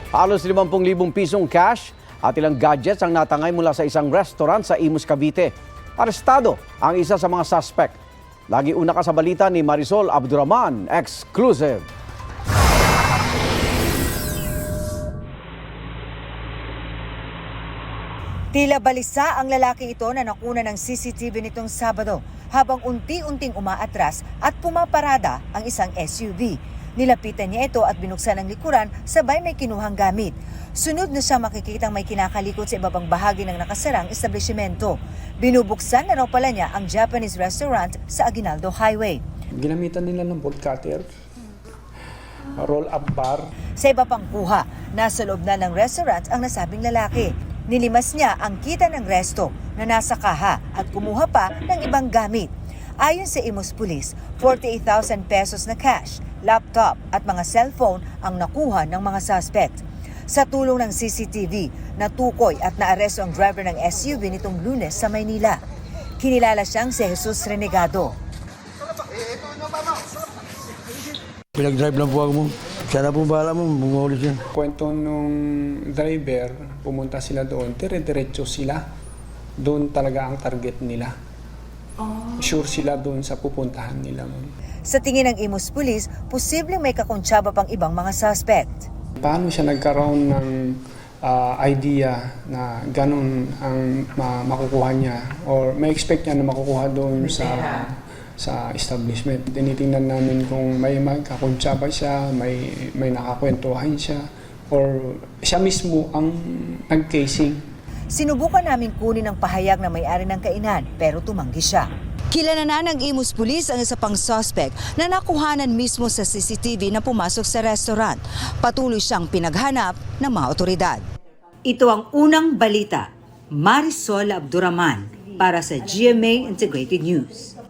Halos 50,000 pisong cash at ilang gadgets ang natangay mula sa isang restaurant sa Imus, Cavite. Arestado ang isa sa mga suspect. Lagi una ka sa balita ni Marisol Abduraman, exclusive. Tila balisa ang lalaking ito na nakuna ng CCTV nitong Sabado habang unti-unting umaatras at pumaparada ang isang SUV. Nilapitan niya ito at binuksan ang likuran sabay may kinuhang gamit. Sunod na siya makikitang may kinakalikot sa ibabang bahagi ng nakasarang establishmento. Binubuksan na raw pala niya ang Japanese restaurant sa Aguinaldo Highway. Ginamitan nila ng bolt cutter, roll-up bar. Sa iba pang kuha, nasa loob na ng restaurant ang nasabing lalaki. Nilimas niya ang kita ng resto na nasa kaha at kumuha pa ng ibang gamit. Ayon sa Imus Police, 48,000 pesos na cash, laptop at mga cellphone ang nakuha ng mga suspect. Sa tulong ng CCTV, natukoy at naaresto ang driver ng SUV nitong Lunes sa Maynila. Kinilala siyang si Jesus Renegado. Pinag-drive lang po ako mo. Sana po bahala mo, bumuhuli siya. Kwento nung driver, pumunta sila doon, dire-diretso sila. Doon talaga ang target nila. Sure sila doon sa pupuntahan nila. Sa tingin ng Imus Police, posibleng may kakontsaba pang ibang mga suspect. Paano siya nagkaroon ng idea na ganun ang makukuha niya or may expect niya na makukuha doon sa establishment. Tinitingnan namin kung may magkakontsaba siya, may nakakwentuhan siya, or siya mismo ang nag-casing. Sinubukan namin kunin ang pahayag na may-ari ng kainan pero tumanggi siya. Kilala na ng Imus Police ang isa pang suspect na nakuhanan mismo sa CCTV na pumasok sa restaurant. Patuloy siyang pinaghanap ng mga otoridad. Ito ang unang balita. Marisol Abduraman para sa GMA Integrated News.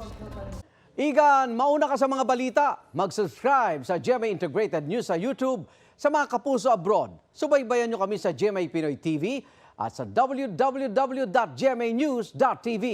Igan, mauna ka sa mga balita. Mag-subscribe sa GMA Integrated News sa YouTube. Sa mga kapuso abroad, subaybayan nyo kami sa GMA Pinoy TV at sa www.gmanews.tv.